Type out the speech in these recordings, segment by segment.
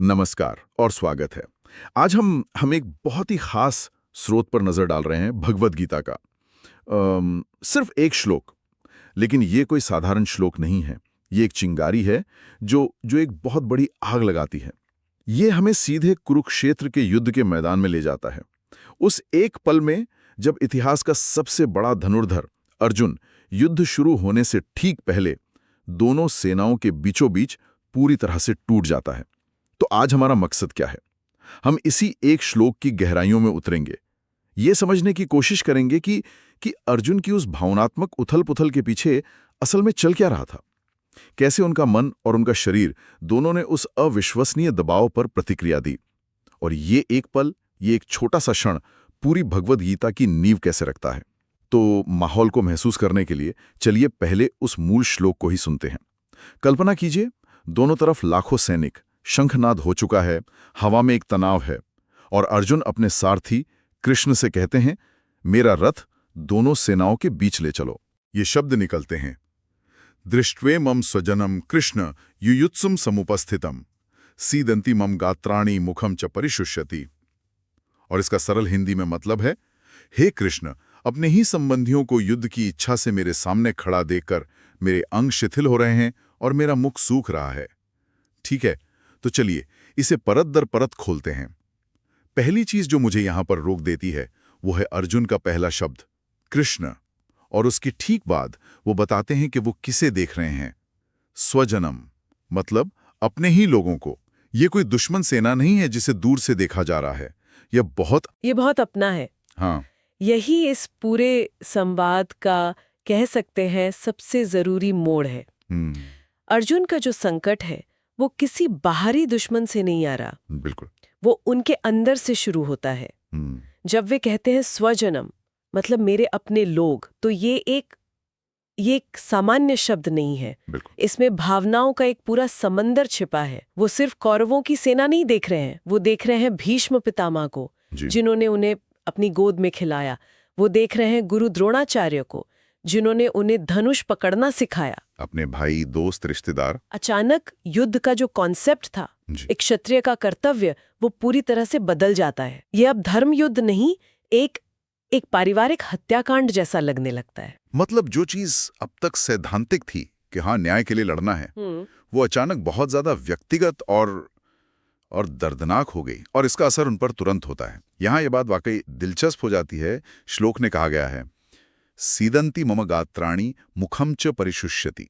नमस्कार और स्वागत है। आज हम एक बहुत ही खास स्रोत पर नजर डाल रहे हैं, भगवद गीता का। सिर्फ एक श्लोक, लेकिन ये कोई साधारण श्लोक नहीं है। ये एक चिंगारी है जो जो एक बहुत बड़ी आग लगाती है। ये हमें सीधे कुरुक्षेत्र के युद्ध के मैदान में ले जाता है। उस एक पल में जब इतिहास का सबसे बड़ा धनुर्धर अर्जुन युद्ध शुरू होने से ठीक पहले दोनों सेनाओं के बीचों बीच पूरी तरह से टूट जाता है। तो आज हमारा मकसद क्या है? हम इसी एक श्लोक की गहराइयों में उतरेंगे। ये समझने की कोशिश करेंगे कि अर्जुन की उस भावनात्मक उथल-पुथल के पीछे असल में चल क्या रहा था। कैसे उनका मन और उनका शरीर दोनों ने उस अविश्वसनीय दबाव पर प्रतिक्रिया दी। और ये एक पल, ये एक छोटा सा क्षण पूरी भगवद गीता की नींव कैसे रखता है। तो माहौल को महसूस करने के लिए चलिए पहले उस मूल श्लोक को ही सुनते हैं। कल्पना कीजिए, दोनों तरफ लाखों सैनिक, शंखनाद हो चुका है, हवा में एक तनाव है, और अर्जुन अपने सारथी कृष्ण से कहते हैं, मेरा रथ दोनों सेनाओं के बीच ले चलो। ये शब्द निकलते हैं, दृष्ट्वे मम स्वजनम कृष्ण युयुत्सुम समुपस्थितम सीदंती मम गात्राणि मुखम च परिशुष्यति। और इसका सरल हिंदी में मतलब है, हे कृष्ण, अपने ही संबंधियों को युद्ध की इच्छा से मेरे सामने खड़ा देखकर मेरे अंग शिथिल हो रहे हैं और मेरा मुख सूख रहा है। ठीक है, तो चलिए इसे परत दर परत खोलते हैं। पहली चीज जो मुझे यहां पर रोक देती है वो है अर्जुन का पहला शब्द कृष्ण, और उसकी ठीक बाद वो बताते हैं कि वो किसे देख रहे हैं। स्वजनम, मतलब अपने ही लोगों को। ये कोई दुश्मन सेना नहीं है जिसे दूर से देखा जा रहा है। ये बहुत अपना है। हाँ, यही इस पूरे संवाद का, कह सकते हैं, सबसे जरूरी मोड़ है। अर्जुन का जो संकट है वो किसी बाहरी दुश्मन से नहीं आ रहा, बिल्कुल। वो उनके अंदर से शुरू होता है। जब वे कहते हैं स्वजनम, मतलब मेरे अपने लोग, तो ये एक सामान्य शब्द नहीं है। इसमें भावनाओं का एक पूरा समंदर छिपा है। वो सिर्फ कौरवों की सेना नहीं देख रहे हैं, वो देख रहे हैं भीष्म पितामह को, जिन्होंने उन्हें अपनी गोद में खिलाया। वो देख रहे हैं गुरु द्रोणाचार्य को, जिन्होंने उन्हें धनुष पकड़ना सिखाया। अपने भाई, दोस्त, रिश्तेदार। अचानक युद्ध का जो कॉन्सेप्ट था, एक क्षत्रिय का कर्तव्य, वो पूरी तरह से बदल जाता है। ये अब धर्म युद्ध नहीं, एक पारिवारिक हत्याकांड जैसा लगने लगता है। मतलब जो चीज अब तक सैद्धांतिक थी कि हाँ न्याय के लिए लड़ना है, वो अचानक बहुत ज्यादा व्यक्तिगत और दर्दनाक हो गई, और इसका असर उन पर तुरंत होता है। यहाँ ये बात वाकई दिलचस्प हो जाती है। श्लोक ने कहा गया है, सीदंती मम गात्राणि मुखम च परिशुष्यति।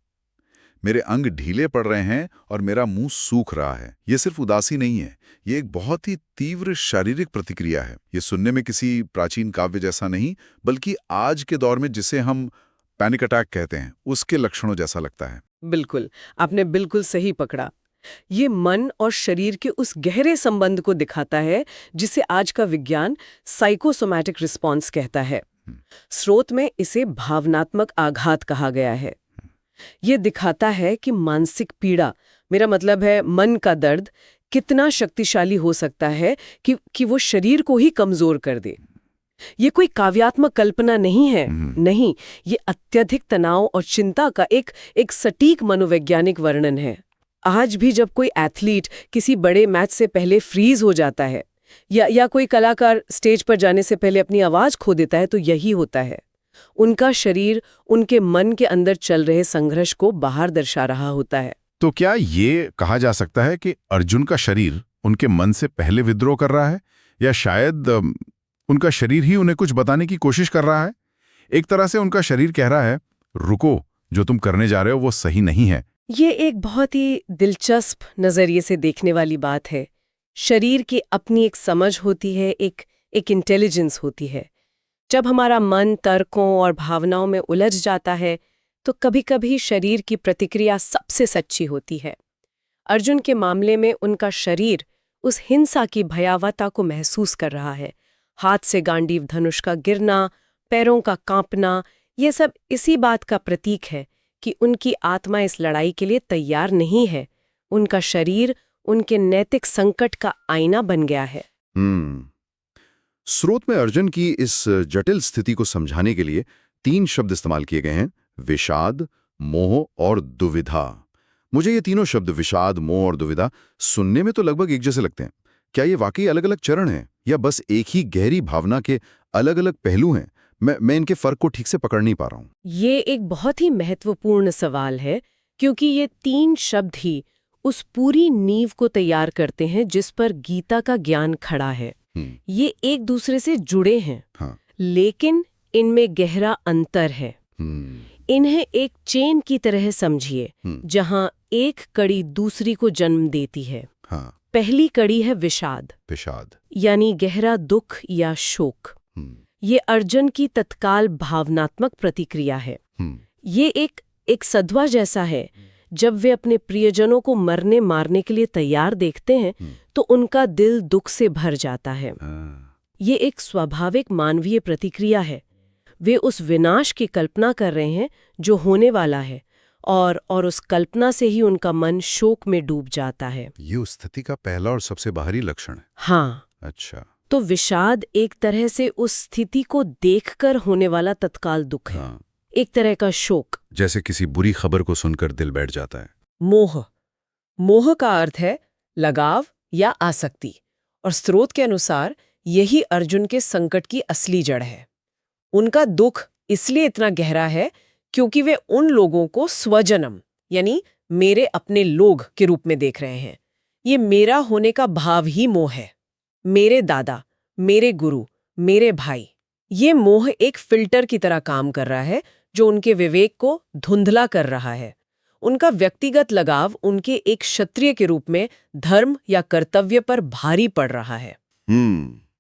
मेरे अंग ढीले पड़ रहे हैं और मेरा मुंह सूख रहा है। ये सिर्फ उदासी नहीं है, ये एक बहुत ही तीव्र शारीरिक प्रतिक्रिया है। ये सुनने में किसी प्राचीन काव्य जैसा नहीं, बल्कि आज के दौर में जिसे हम पैनिक अटैक कहते हैं, उसके लक्षणों जैसा लगता है। बिल्कुल, आपने बिल्कुल सही पकड़ा। ये मन और शरीर के उस गहरे संबंध को दिखाता है जिसे आज का विज्ञान साइकोसोमैटिक रिस्पॉन्स कहता है। स्रोत में इसे भावनात्मक आघात कहा गया है। ये दिखाता है कि मानसिक पीड़ा, मेरा मतलब है मन का दर्द, कितना शक्तिशाली हो सकता है कि वो शरीर को ही कमजोर कर दे। ये कोई काव्यात्मक कल्पना नहीं है, नहीं, ये अत्यधिक तनाव और चिंता का एक सटीक मनोवैज्ञानिक वर्णन है। आज भी जब कोई एथलीट किसी बड़े मैच से पहले फ्रीज हो जाता है, या कोई कलाकार स्टेज पर जाने से पहले अपनी आवाज खो देता है, तो यही होता है। उनका शरीर उनके मन के अंदर चल रहे संघर्ष को बाहर दर्शा रहा होता है। तो क्या ये कहा जा सकता है कि अर्जुन का शरीर उनके मन से पहले विद्रोह कर रहा है, या शायद उनका शरीर ही उन्हें कुछ बताने की कोशिश कर रहा है? एक तरह से उनका शरीर कह रहा है, रुको, जो तुम करने जा रहे हो वो सही नहीं है। ये एक बहुत ही दिलचस्प नजरिए से देखने वाली बात है। शरीर की अपनी एक समझ होती है, एक इंटेलिजेंस होती है। जब हमारा मन तर्कों और भावनाओं में उलझ जाता है, तो कभी-कभी शरीर की प्रतिक्रिया सबसे सच्ची होती है। अर्जुन के मामले में उनका शरीर उस हिंसा की भयावहता को महसूस कर रहा है। हाथ से गांडीव धनुष का गिरना, पैरों का कांपना, ये सब इसी बात का प्रतीक है कि उनकी आत्मा इस लड़ाई के लिए तैयार नहीं है। उनका शरीर उनके नैतिक संकट का आईना बन गया है। स्रोत में अर्जुन की इस जटिल स्थिति को समझाने के लिए 3 शब्द इस्तेमाल किए गए हैं, विषाद, मोह और दुविधा। मुझे ये तीनों शब्द विषाद, मोह और दुविधा सुनने में तो लगभग एक जैसे लगते हैं। क्या ये वाकई अलग-अलग चरण हैं या बस एक ही गहरी भावना के अलग-अलग पहलू हैं? मैं इनके फर्क को ठीक से पकड़ नहीं पा रहा हूँ। ये एक बहुत ही महत्वपूर्ण सवाल है, क्योंकि ये 3 शब्द ही उस पूरी नींव को तैयार करते हैं जिस पर गीता का ज्ञान खड़ा है। ये एक दूसरे से जुड़े हैं, हाँ। लेकिन इनमें गहरा अंतर है। इन्हें एक चेन की तरह समझिए, जहां एक कड़ी दूसरी को जन्म देती है। हाँ। पहली कड़ी है विषाद, यानी गहरा दुख या शोक। ये अर्जुन की तत्काल भावनात्मक प्रतिक्रिया है। ये एक सदमा जैसा है। जब वे अपने प्रियजनों को मरने मारने के लिए तैयार देखते हैं तो उनका दिल दुख से भर जाता है। ये एक स्वाभाविक मानवीय प्रतिक्रिया है। वे उस विनाश की कल्पना कर रहे हैं जो होने वाला है, और उस कल्पना से ही उनका मन शोक में डूब जाता है। ये उस स्थिति का पहला और सबसे बाहरी लक्षण है। हाँ। अच्छा। तो विषाद एक तरह से उस स्थिति को देखकर होने वाला तत्काल दुख है। हाँ। एक तरह का शोक, जैसे किसी बुरी खबर को सुनकर दिल बैठ जाता है। मोह का अर्थ है लगाव या आसक्ति, और स्रोत के अनुसार यही अर्जुन के संकट की असली जड़ है। उनका दुख इसलिए इतना गहरा है क्योंकि वे उन लोगों को स्वजनम यानी मेरे अपने लोग के रूप में देख रहे हैं। ये मेरा होने का भाव ही मोह है। मेरे दादा, मेरे गुरु, मेरे भाई, ये मोह एक फिल्टर की तरह काम कर रहा है जो उनके विवेक को धुंधला कर रहा है। उनका व्यक्तिगत लगाव उनके एक क्षत्रिय के रूप में धर्म या कर्तव्य पर भारी पड़ रहा है।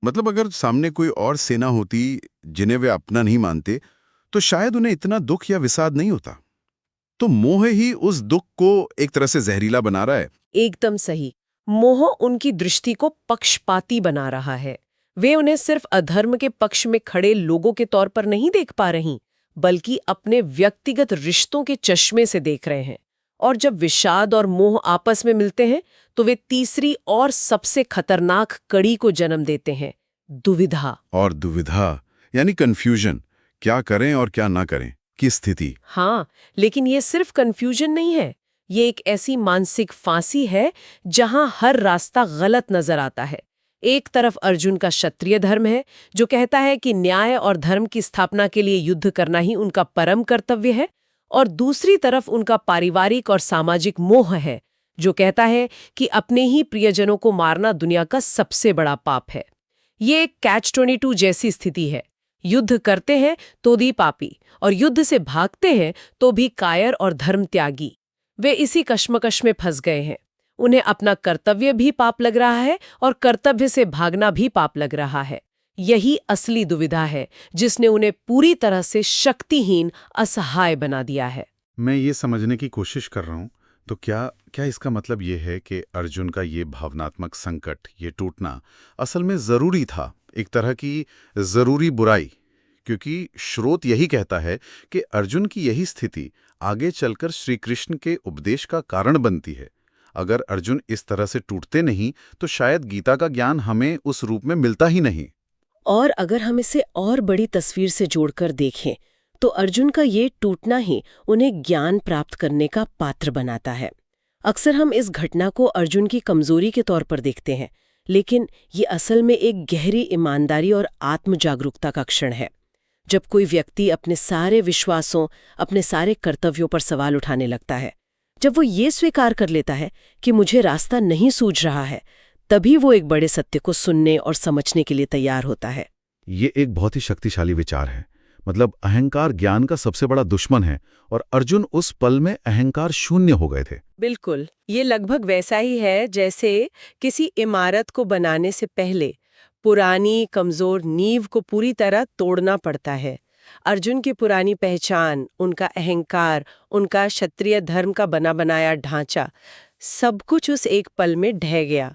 मतलब अगर सामने कोई और सेना होती जिन्हें वे अपना नहीं मानते तो शायद उन्हें इतना दुख या विषाद नहीं होता। तो मोह ही उस दुख को एक तरह से जहरीला बना रहा है। एकदम सही। मोह उनकी दृष्टि को पक्षपाती बना रहा है। वे उन्हें सिर्फ अधर्म के पक्ष में खड़े लोगों के तौर पर नहीं देख पा रही, बल्कि अपने व्यक्तिगत रिश्तों के चश्मे से देख रहे हैं। और जब विषाद और मोह आपस में मिलते हैं तो वे तीसरी और सबसे खतरनाक कड़ी को जन्म देते हैं, दुविधा। और दुविधा यानी कंफ्यूजन, क्या करें और क्या ना करें की स्थिति। हाँ, लेकिन ये सिर्फ कंफ्यूजन नहीं है। ये एक ऐसी मानसिक फांसी है जहां हर रास्ता गलत नजर आता है। एक तरफ अर्जुन का क्षत्रिय धर्म है जो कहता है कि न्याय और धर्म की स्थापना के लिए युद्ध करना ही उनका परम कर्तव्य है, और दूसरी तरफ उनका पारिवारिक और सामाजिक मोह है जो कहता है कि अपने ही प्रियजनों को मारना दुनिया का सबसे बड़ा पाप है। ये एक कैच-22 जैसी स्थिति है। युद्ध करते हैं तो भी पापी, और युद्ध से भागते हैं तो भी कायर और धर्म त्यागी। वे इसी कश्मकश में फंस गए हैं। उन्हें अपना कर्तव्य भी पाप लग रहा है और कर्तव्य से भागना भी पाप लग रहा है। यही असली दुविधा है जिसने उन्हें पूरी तरह से शक्तिहीन, असहाय बना दिया है। मैं ये समझने की कोशिश कर रहा हूँ, तो क्या इसका मतलब ये है कि अर्जुन का ये भावनात्मक संकट, ये टूटना असल में जरूरी था, एक तरह की जरूरी बुराई? क्योंकि स्रोत यही कहता है कि अर्जुन की यही स्थिति आगे चलकर श्री कृष्ण के उपदेश का कारण बनती है। अगर अर्जुन इस तरह से टूटते नहीं तो शायद गीता का ज्ञान हमें उस रूप में मिलता ही नहीं। और अगर हम इसे और बड़ी तस्वीर से जोड़कर देखें तो अर्जुन का ये टूटना ही उन्हें ज्ञान प्राप्त करने का पात्र बनाता है। अक्सर हम इस घटना को अर्जुन की कमजोरी के तौर पर देखते हैं, लेकिन ये असल में एक गहरी ईमानदारी और आत्म जागरूकता का क्षण है। जब कोई व्यक्ति अपने सारे विश्वासों, अपने सारे कर्तव्यों पर सवाल उठाने लगता है, जब वो ये स्वीकार कर लेता है कि मुझे रास्ता नहीं सूझ रहा है, तभी वो एक बड़े सत्य को सुनने और समझने के लिए तैयार होता है। ये एक बहुत ही शक्तिशाली विचार है। मतलब अहंकार ज्ञान का सबसे बड़ा दुश्मन है, और अर्जुन उस पल में अहंकार शून्य हो गए थे। बिल्कुल, ये लगभग वैसा ही है जैसे किसी इमारत को बनाने से पहले पुरानी कमजोर नींव को पूरी तरह तोड़ना पड़ता है। अर्जुन की पुरानी पहचान, उनका अहंकार, उनका क्षत्रिय धर्म का बना बनाया ढांचा, सब कुछ उस एक पल में ढह गया,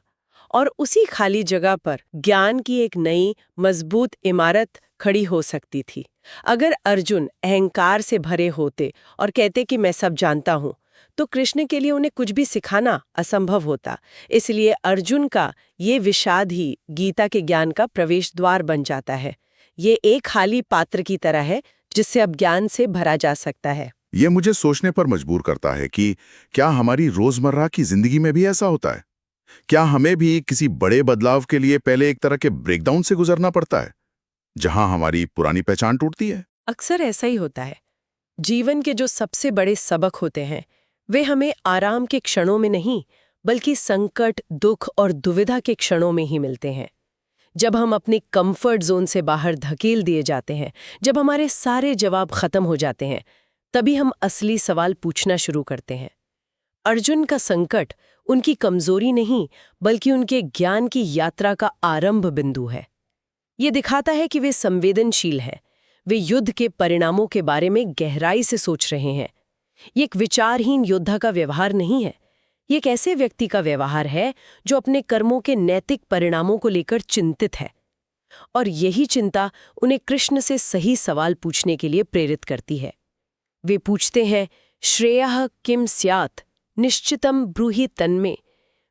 और उसी खाली जगह पर ज्ञान की एक नई मजबूत इमारत खड़ी हो सकती थी। अगर अर्जुन अहंकार से भरे होते और कहते कि मैं सब जानता हूँ, तो कृष्ण के लिए उन्हें कुछ भी सिखाना असंभव होता। इसलिए अर्जुन का ये विषाद ही गीता के ज्ञान का प्रवेश द्वार बन जाता है। ये एक खाली पात्र की तरह है जिससे अब ज्ञान से भरा जा सकता है। ये मुझे सोचने पर मजबूर करता है कि क्या हमारी रोजमर्रा की जिंदगी में भी ऐसा होता है? क्या हमें भी किसी बड़े बदलाव के लिए पहले एक तरह के ब्रेकडाउन से गुजरना पड़ता है, जहां हमारी पुरानी पहचान टूटती है? अक्सर ऐसा ही होता है। जीवन के जो सबसे बड़े सबक होते हैं वे हमें आराम के क्षणों में नहीं, बल्कि संकट, दुख और दुविधा के क्षणों में ही मिलते हैं। जब हम अपने कंफर्ट जोन से बाहर धकेल दिए जाते हैं, जब हमारे सारे जवाब खत्म हो जाते हैं, तभी हम असली सवाल पूछना शुरू करते हैं। अर्जुन का संकट उनकी कमजोरी नहीं, बल्कि उनके ज्ञान की यात्रा का आरंभ बिंदु है। ये दिखाता है कि वे संवेदनशील हैं, वे युद्ध के परिणामों के बारे में गहराई से सोच रहे हैं। ये एक विचारहीन योद्धा का व्यवहार नहीं है, ये एक ऐसे व्यक्ति का व्यवहार है जो अपने कर्मों के नैतिक परिणामों को लेकर चिंतित है। और यही चिंता उन्हें कृष्ण से सही सवाल पूछने के लिए प्रेरित करती है। वे पूछते हैं, श्रेयः किम स्यात् निश्चितम ब्रूहि तन्मे,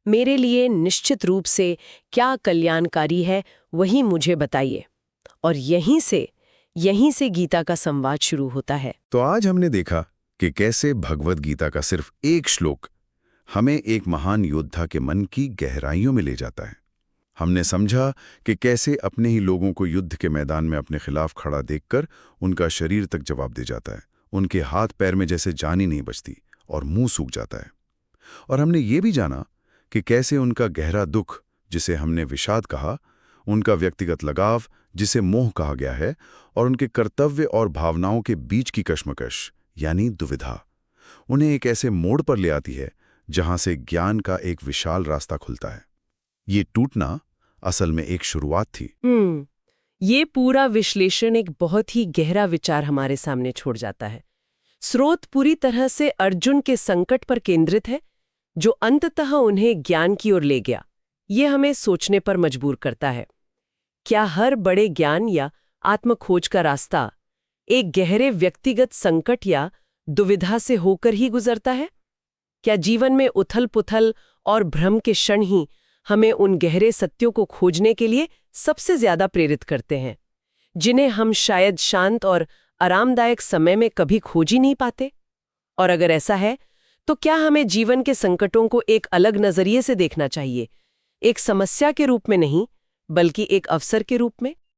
मेरे लिए निश्चित रूप से क्या कल्याणकारी है वही मुझे बताइए। और यहीं से गीता का संवाद शुरू होता है। तो आज हमने देखा कि कैसे भगवद गीता का सिर्फ एक श्लोक हमें एक महान योद्धा के मन की गहराइयों में ले जाता है। हमने समझा कि कैसे अपने ही लोगों को युद्ध के मैदान में अपने खिलाफ खड़ा देखकर उनका शरीर तक जवाब दे जाता है, उनके हाथ पैर में जैसे जान ही नहीं बचती और मुंह सूख जाता है। और हमने ये भी जाना कि कैसे उनका गहरा दुख, जिसे हमने विषाद कहा, उनका व्यक्तिगत लगाव, जिसे मोह कहा गया है, और उनके कर्तव्य और भावनाओं के बीच की कश्मकश यानी दुविधा, उन्हें एक ऐसे मोड़ पर ले आती है जहां से ज्ञान का एक विशाल रास्ता खुलता है। ये टूटना असल में एक शुरुआत थी। ये पूरा विश्लेषण एक बहुत ही गहरा विचार हमारे सामने छोड़ जाता है। स्रोत पूरी तरह से अर्जुन के संकट पर केंद्रित है, जो अंततः उन्हें ज्ञान की ओर ले गया। ये हमें सोचने पर मजबूर करता है। क्या हर बड़े ज्ञान या आत्मखोज का रास्ता एक गहरे व्यक्तिगत संकट या दुविधा से होकर ही गुजरता है? क्या जीवन में उथल-पुथल और भ्रम के क्षण ही हमें उन गहरे सत्यों को खोजने के लिए सबसे ज्यादा प्रेरित करते हैं, जिन्हें हम शायद शांत और आरामदायक समय में कभी खोज ही नहीं पाते? और अगर ऐसा है, तो क्या हमें जीवन के संकटों को एक अलग नजरिए से देखना चाहिए, एक समस्या के रूप में नहीं, बल्कि एक अवसर के रूप में?